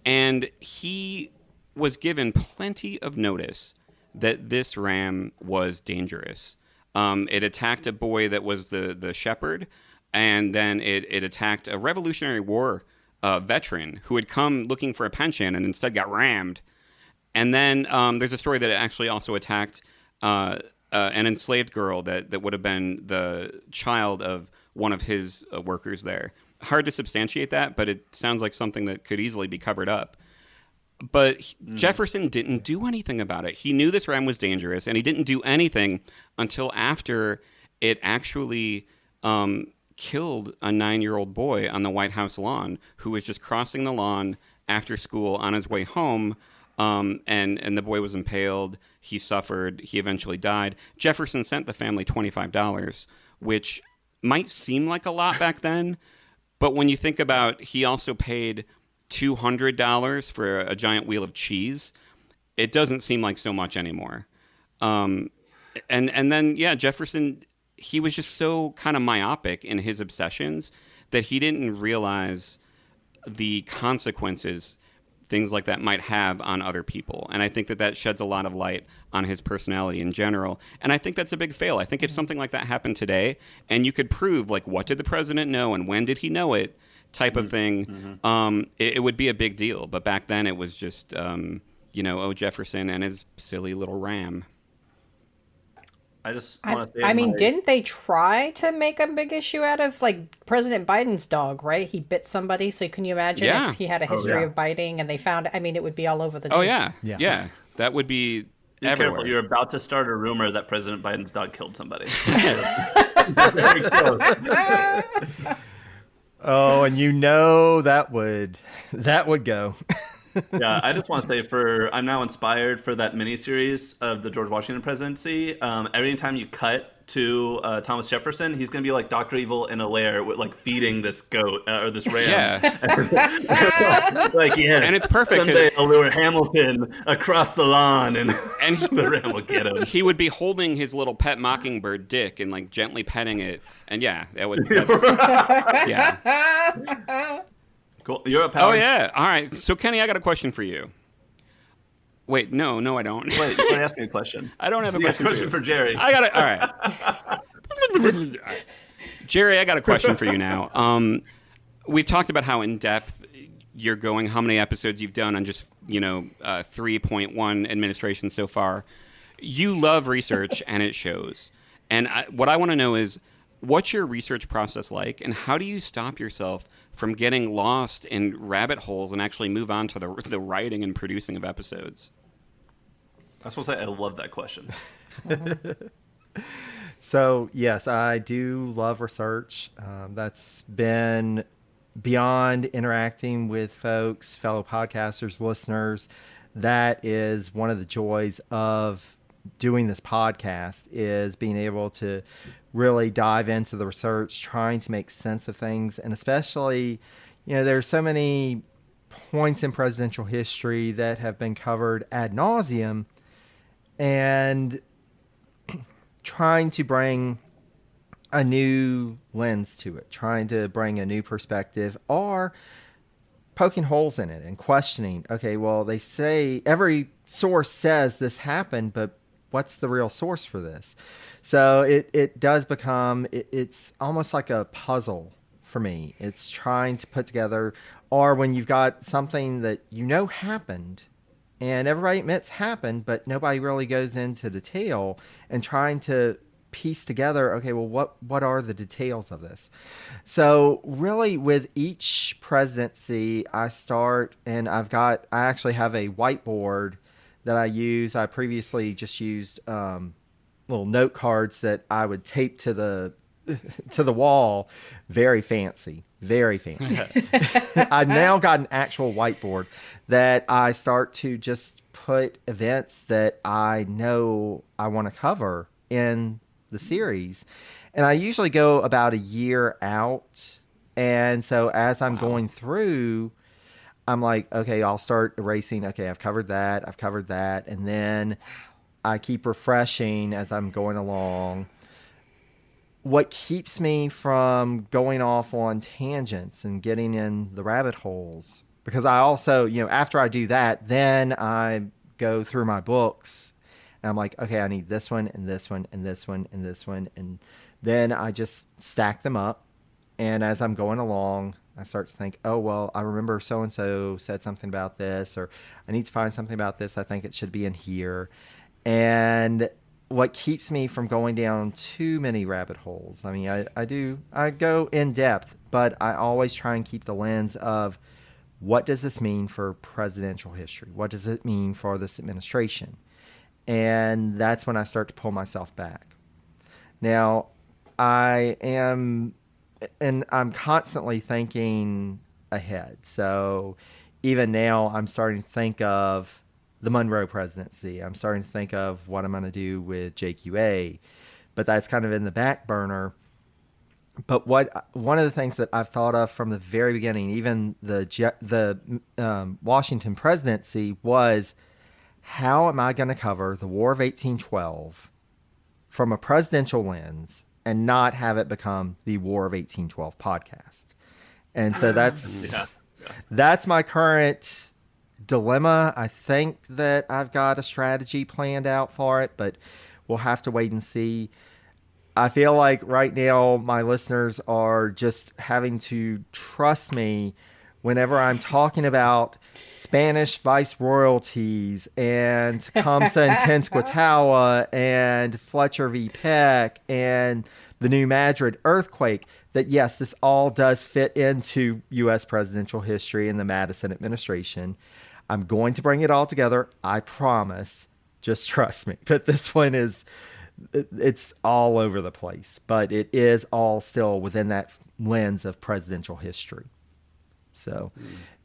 Speaker 3: and he was given plenty of notice that this ram was dangerous. It attacked a boy that was the shepherd, and then it attacked a Revolutionary War veteran who had come looking for a pension and instead got rammed. And then there's a story that it actually also attacked an enslaved girl that would have been the child of one of his workers there. Hard to substantiate that, but it sounds like something that could easily be covered up. But Jefferson didn't do anything about it. He knew this ram was dangerous, and he didn't do anything until after it actually killed a 9-year-old boy on the White House lawn who was just crossing the lawn after school on his way home, and the boy was impaled. He suffered. He eventually died. Jefferson sent the family $25, which might seem like a lot back then, but when you think about, he also paid $200 for a giant wheel of cheese, it doesn't seem like so much anymore. And then Jefferson, he was just so kind of myopic in his obsessions that he didn't realize the consequences things like that might have on other people. And I think that sheds a lot of light on his personality in general. And I think that's a big fail. I think if something like that happened today, and you could prove, like, what did the president know and when did he know it, type of thing, it would be a big deal. But back then it was just, Jefferson and his silly little ram.
Speaker 2: I just want to say,
Speaker 4: didn't they try to make a big issue out of, like, President Biden's dog, right? He bit somebody, so can you imagine if he had a history of biting and they found, it would be all over the news.
Speaker 3: Oh, yeah. That would be
Speaker 2: Be
Speaker 3: everywhere.
Speaker 2: careful. You're about to start a rumor that President Biden's dog killed somebody.
Speaker 1: Very close. Oh, and that would go.
Speaker 2: Yeah, I just want to say I'm now inspired for that miniseries of the George Washington presidency. Every time you cut to Thomas Jefferson, he's going to be like Dr. Evil in a lair with, like, feeding this goat or this ram.
Speaker 3: Yeah. And it's perfect.
Speaker 2: Someday I'll lure Hamilton across the lawn and the ram will get him.
Speaker 3: He would be holding his little pet mockingbird Dick and, like, gently petting it. And that would, yeah.
Speaker 2: Cool. You're up, Howard.
Speaker 3: Oh, yeah. All right. So, Kenny, I got a question for you. Wait, no, I don't.
Speaker 2: Wait, you want to ask me a question?
Speaker 3: I don't have a question
Speaker 2: for Jerry.
Speaker 3: I got it. All right. Jerry, I got a question for you now. We've talked about how in-depth you're going, how many episodes you've done on just, 3.1 administration so far. You love research, and it shows. And what I want to know is, what's your research process like, and how do you stop yourself from getting lost in rabbit holes and actually move on to the writing and producing of episodes?
Speaker 2: I was supposed to say, I love that question.
Speaker 1: So, yes, I do love research. That's been beyond interacting with folks, fellow podcasters, listeners. That is one of the joys of doing this podcast, is being able to really dive into the research, trying to make sense of things. And especially, there's so many points in presidential history that have been covered ad nauseum, and trying to bring a new lens to it, trying to bring a new perspective, or poking holes in it and questioning, okay, well, they say every source says this happened, but what's the real source for this? So it does become, it's almost like a puzzle for me. It's trying to put together, or when you've got something that happened, and everybody admits happened, but nobody really goes into detail, and trying to piece together, okay, well, what are the details of this? So really, with each presidency, I start, and I actually have a whiteboard that I use. I previously just used little note cards that I would tape to the wall. Very fancy. I've now got an actual whiteboard that I start to just put events that I know I want to cover in the series. And I usually go about a year out. And so as I'm going through, I'm like, okay, I'll start erasing. Okay, I've covered that. I've covered that. And then I keep refreshing as I'm going along. What keeps me from going off on tangents and getting in the rabbit holes, because I also, after I do that, then I go through my books and I'm like, okay, I need this one and this one and this one and this one. And then I just stack them up. And as I'm going along, I start to think, oh, well, I remember so-and-so said something about this, or I need to find something about this. I think it should be in here. And what keeps me from going down too many rabbit holes, I mean, I go in depth, but I always try and keep the lens of what does this mean for presidential history? What does it mean for this administration? And that's when I start to pull myself back. Now, I'm constantly thinking ahead. So even now I'm starting to think of the Monroe presidency. I'm starting to think of what I'm going to do with JQA, but that's kind of in the back burner. But one of the things that I've thought of from the very beginning, even the Washington presidency, was how am I going to cover the War of 1812 from a presidential lens and not have it become the War of 1812 podcast? And so that's my current dilemma. I think that I've got a strategy planned out for it, but we'll have to wait and see. I feel like right now my listeners are just having to trust me whenever I'm talking about Spanish viceroyalties and Tecumseh and Tenskwatawa and Fletcher v. Peck and the New Madrid earthquake, that yes, this all does fit into U.S. presidential history and the Madison administration. I'm going to bring it all together. I promise. Just trust me. But this one it's all over the place, but it is all still within that lens of presidential history. So,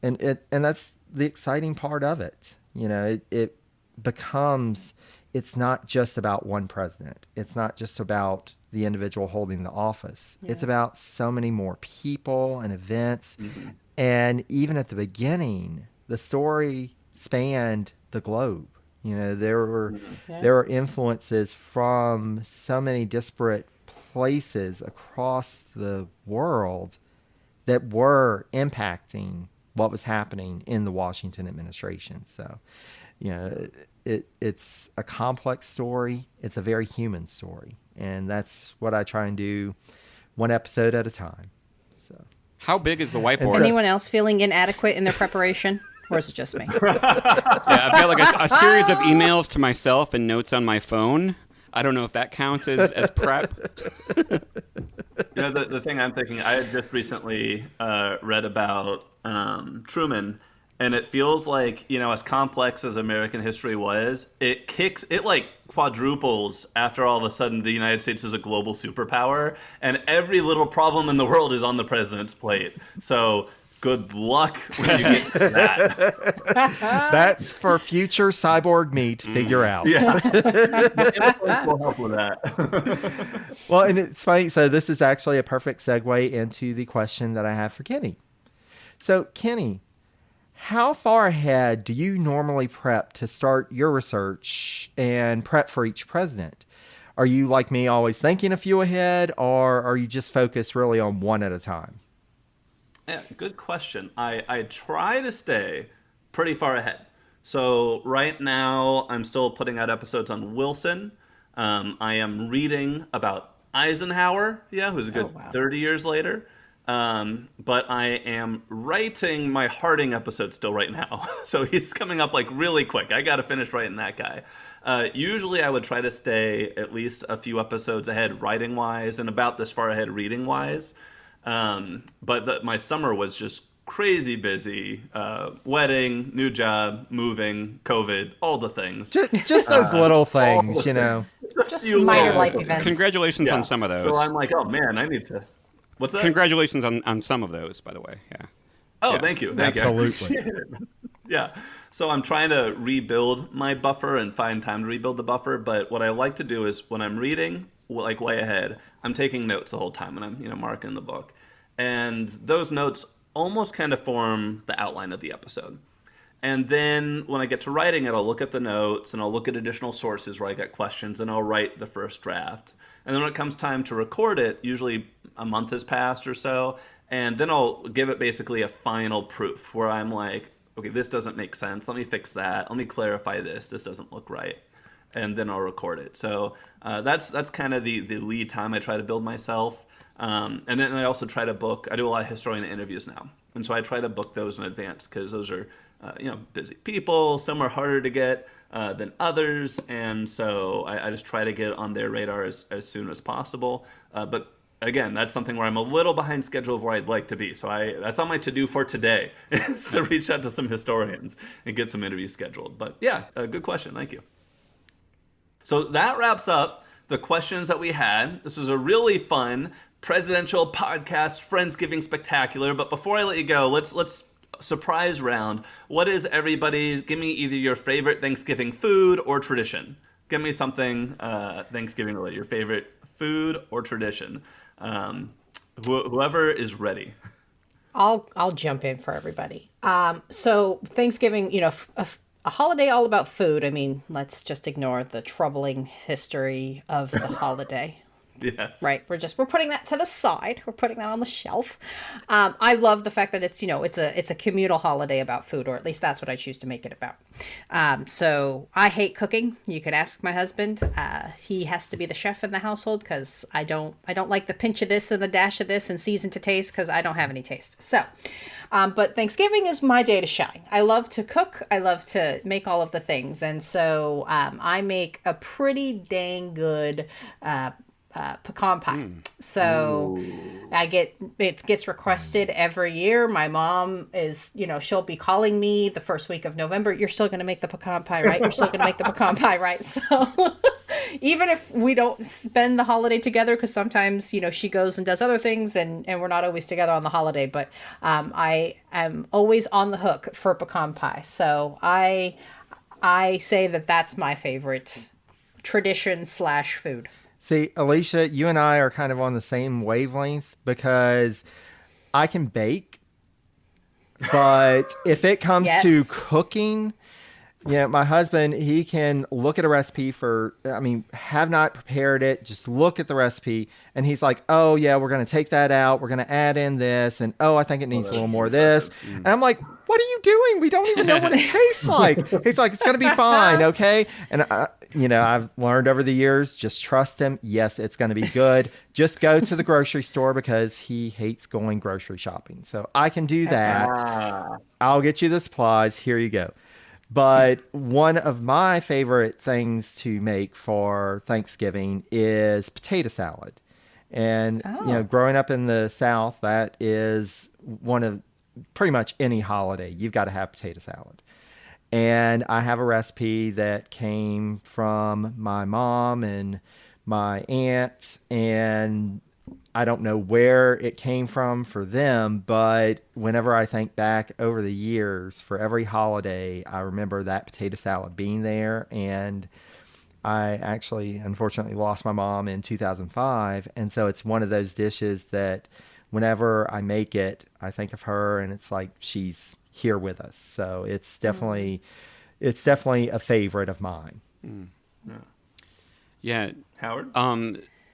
Speaker 1: and that's the exciting part of it. It becomes, it's not just about one president. It's not just about the individual holding the office. Yeah. It's about so many more people and events. Mm-hmm. And even at the beginning, the story spanned the globe. There were influences from so many disparate places across the world that were impacting what was happening in the Washington administration. So, it's a complex story. It's a very human story. And that's what I try and do, one episode at a time. So,
Speaker 3: how big is the whiteboard?
Speaker 7: Anyone else feeling inadequate in their preparation? Or is it just me?
Speaker 3: Yeah, I've got like a series of emails to myself and notes on my phone. I don't know if that counts as prep.
Speaker 2: The thing I'm thinking, I had just recently read about Truman, and it feels like, as complex as American history was, it quadruples after all of a sudden the United States is a global superpower, and every little problem in the world is on the president's plate. So good luck when you get to that.
Speaker 1: That's for future cyborg me to figure out.
Speaker 2: Yeah. We'll help with that.
Speaker 1: Well, and it's funny. So this is actually a perfect segue into the question that I have for Kenny. So, Kenny, how far ahead do you normally prep to start your research and prep for each president? Are you like me, always thinking a few ahead, or are you just focused really on one at a time?
Speaker 2: Yeah, good question. I try to stay pretty far ahead. So right now, I'm still putting out episodes on Wilson. I am reading about Eisenhower, who's a good 30 years later. But I am writing my Harding episode still right now. So he's coming up like really quick. I got to finish writing that guy. Usually I would try to stay at least a few episodes ahead writing-wise and about this far ahead reading-wise. But my summer was just crazy busy. Wedding, new job, moving, COVID, all the things.
Speaker 1: Just those little things,
Speaker 7: Just minor life events.
Speaker 3: Congratulations on some of those.
Speaker 2: So I'm like, oh man, I need to... What's that?
Speaker 3: Congratulations on some of those, by the way. Yeah.
Speaker 2: Oh, yeah. Thank you.
Speaker 1: Absolutely.
Speaker 2: Yeah. So I'm trying to rebuild my buffer and find time to rebuild the buffer. But what I like to do is when I'm reading, like way ahead, I'm taking notes the whole time and I'm marking the book. And those notes almost kind of form the outline of the episode. And then when I get to writing it, I'll look at the notes and I'll look at additional sources where I get questions and I'll write the first draft. And then when it comes time to record it, usually a month has passed or so, and then I'll give it basically a final proof where I'm like, okay, this doesn't make sense. Let me fix that. Let me clarify this. This doesn't look right. And then I'll record it. So that's kind of the lead time I try to build myself. And then I also try to book, I do a lot of historian interviews now. And so I try to book those in advance because those are busy people. Some are harder to get than others. And so I just try to get on their radar as soon as possible. But again, that's something where I'm a little behind schedule of where I'd like to be. So that's on my to-do for today, is to reach out to some historians and get some interviews scheduled. But yeah, a good question. Thank you. So that wraps up the questions that we had. This was a really fun presidential podcast Friendsgiving spectacular. But before I let you go, let's surprise round. What is everybody's? Give me either your favorite Thanksgiving food or tradition. Give me something Thanksgiving related. Your favorite food or tradition. Whoever is ready.
Speaker 4: I'll jump in for everybody. So Thanksgiving, a holiday all about food. I mean, let's just ignore the troubling history of the holiday.
Speaker 2: Yes.
Speaker 4: Right. We're putting that to the side. We're putting that on the shelf. I love the fact that it's a communal holiday about food, or at least that's what I choose to make it about. So I hate cooking. You can ask my husband. He has to be the chef in the household because I don't like the pinch of this and the dash of this and season to taste because I don't have any taste. So, but Thanksgiving is my day to shine. I love to cook. I love to make all of the things. And so I make a pretty dang good pecan pie. So it gets requested every year. My mom is, she'll be calling me the first week of November. You're still going to make the pecan pie, right? You're still going to make the pecan pie, right? So even if we don't spend the holiday together, because sometimes, she goes and does other things and we're not always together on the holiday, but I am always on the hook for pecan pie. So I say that that's my favorite tradition / food.
Speaker 1: See, Alicia, you and I are kind of on the same wavelength because I can bake, but if it comes to cooking, my husband, he can look at a recipe have not prepared it, just look at the recipe, and he's like, oh, yeah, we're going to take that out, we're going to add in this, and oh, I think it needs a little more of this. And I'm like, what are you doing? We don't even know what it tastes like. He's like, it's going to be fine, okay? And I've learned over the years, just trust him. Yes, it's going to be good. Just go to the grocery store because he hates going grocery shopping. So I can do that. I'll get you the supplies. Here you go. But one of my favorite things to make for Thanksgiving is potato salad. And, growing up in the South, that is one of pretty much any holiday. You've got to have potato salad. And I have a recipe that came from my mom and my aunt, and I don't know where it came from for them, but whenever I think back over the years, for every holiday, I remember that potato salad being there. And I actually, unfortunately, lost my mom in 2005. And so it's one of those dishes that whenever I make it, I think of her, and it's like she's here with us. So it's definitely a favorite of mine.
Speaker 3: Yeah.
Speaker 2: Howard?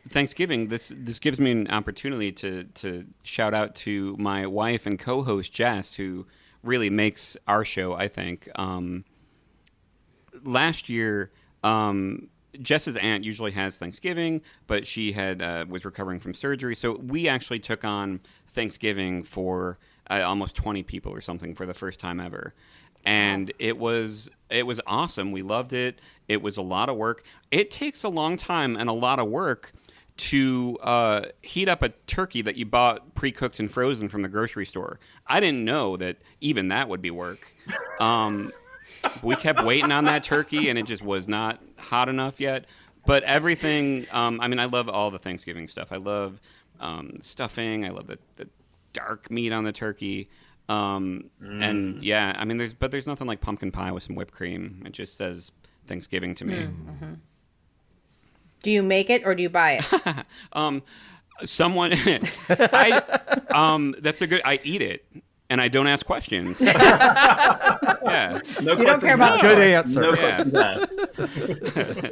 Speaker 3: Thanksgiving, this gives me an opportunity to shout out to my wife and co-host Jess, who really makes our show, I think. Last year, Jess's aunt usually has Thanksgiving, but she was recovering from surgery, so we actually took on Thanksgiving for almost 20 people or something for the first time ever. And it was awesome. We loved it. It was a lot of work. It takes a long time and a lot of work to heat up a turkey that you bought pre-cooked and frozen from the grocery store. I didn't know that even that would be work. We kept waiting on that turkey, and it just was not hot enough yet. But everything, I love all the Thanksgiving stuff. I love stuffing. I love the dark meat on the turkey. And yeah, I mean, there's nothing like pumpkin pie with some whipped cream. It just says Thanksgiving to me.
Speaker 7: Mm-hmm. Do you make it or do you buy it?
Speaker 3: Someone, that's a good. I eat it and I don't ask questions. Yeah,
Speaker 2: No
Speaker 7: You don't care about
Speaker 1: Good
Speaker 7: the
Speaker 1: answer.
Speaker 2: No
Speaker 3: Yeah.
Speaker 2: questions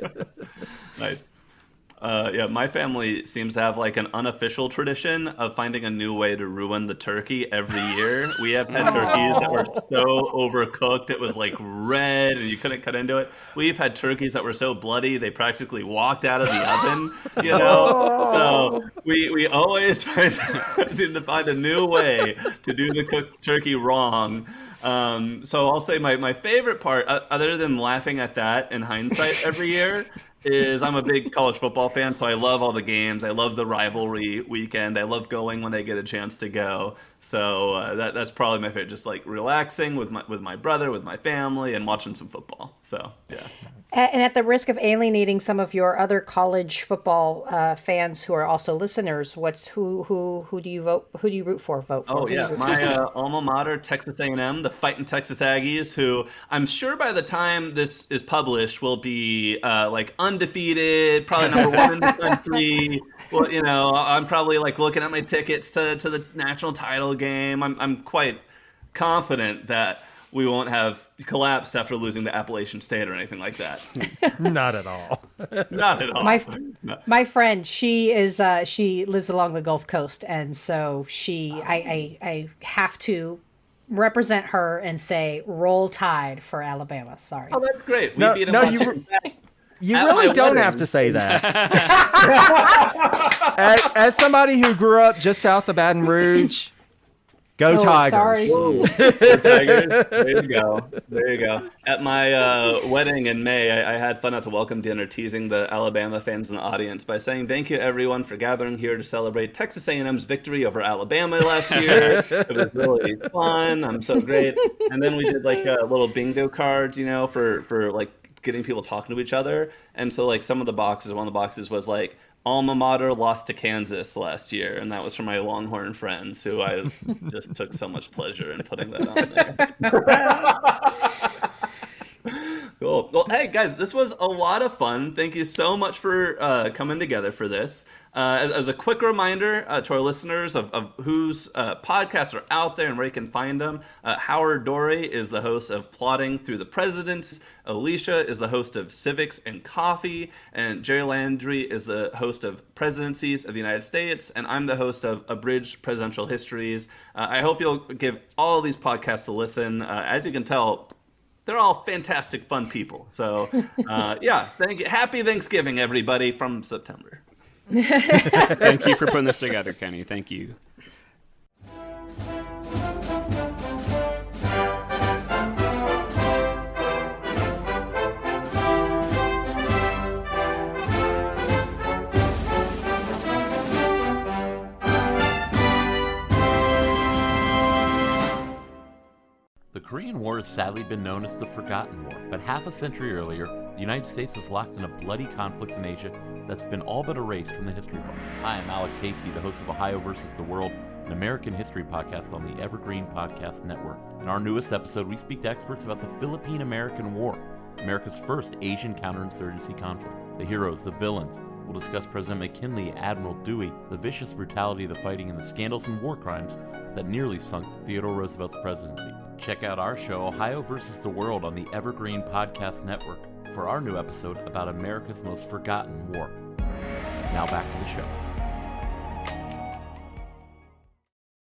Speaker 2: asked. Nice. Yeah, my family seems to have like an unofficial tradition of finding a new way to ruin the turkey every year. We have had turkeys that were so overcooked it was like red and you couldn't cut into it. We've had turkeys that were so bloody they practically walked out of the oven, you know? So we always seem to find a new way to do the cooked turkey wrong. So I'll say my favorite part, other than laughing at that in hindsight every year, is I'm a big college football fan, so I love all the games. I love the rivalry weekend. I love going when I get a chance to go. So that's probably my favorite, just like relaxing with my brother, with my family, and watching some football. So yeah.
Speaker 4: And at the risk of alienating some of your other college football fans who are also listeners, who do you vote? Who do you root for? Vote for?
Speaker 2: Oh yeah, my alma mater, Texas A&M, the fighting Texas Aggies, who I'm sure by the time this is published will be like undefeated, probably number one in the country. Well, you know, I'm probably like looking at my tickets to the national title game. I'm quite confident that we won't have collapsed after losing to Appalachian State or anything like that.
Speaker 1: Not at all.
Speaker 2: Not at all.
Speaker 4: My friend, she lives along the Gulf Coast, and so I have to represent her and say roll Tide for Alabama. Sorry.
Speaker 2: Oh, that's great. We
Speaker 1: No,
Speaker 2: beat 'em
Speaker 1: no,
Speaker 2: last
Speaker 1: you-
Speaker 2: year.
Speaker 1: You
Speaker 2: At
Speaker 1: really
Speaker 2: my
Speaker 1: don't
Speaker 2: wedding.
Speaker 1: have to say that. as somebody who grew up just south of Baton Rouge, go
Speaker 4: Oh,
Speaker 1: Tigers.
Speaker 4: sorry.
Speaker 2: The Tigers. There you go. There you go. At my wedding in May, I had fun at the welcome dinner teasing the Alabama fans in the audience by saying, thank you, everyone, for gathering here to celebrate Texas A&M's victory over Alabama last year. It was really fun. I'm so great. And then we did like little bingo cards, you know, for like getting people talking to each other. And so like one of the boxes was like, alma mater lost to Kansas last year, and that was for my Longhorn friends, who I just took so much pleasure in putting that on there. Cool. Well, hey guys, this was a lot of fun. Thank you so much for coming together for this. As a quick reminder to our listeners of whose podcasts are out there and where you can find them, Howard Dory is the host of Plotting Through the Presidents. Alicia is the host of Civics and Coffee. And Jerry Landry is the host of Presidencies of the United States. And I'm the host of Abridged Presidential Histories. I hope you'll give all of these podcasts a listen. As you can tell, they're all fantastic, fun people. So, yeah, thank you. Happy Thanksgiving, everybody, from September.
Speaker 3: Thank you for putting this together, Kenny. Thank you.
Speaker 5: The Korean War has sadly been known as the Forgotten War, but half a century earlier, the United States was locked in a bloody conflict in Asia that's been all but erased from the history books. Hi, I'm Alex Hasty, the host of Ohio versus the World, an American history podcast on the Evergreen Podcast Network. In our newest episode, we speak to experts about the Philippine-American War, America's first Asian counterinsurgency conflict. The heroes, the villains. We'll discuss President McKinley, Admiral Dewey, the vicious brutality of the fighting, and the scandals and war crimes that nearly sunk Theodore Roosevelt's presidency. Check out our show, Ohio versus the World, on the Evergreen Podcast Network for our new episode about America's most forgotten war. Now back to the show.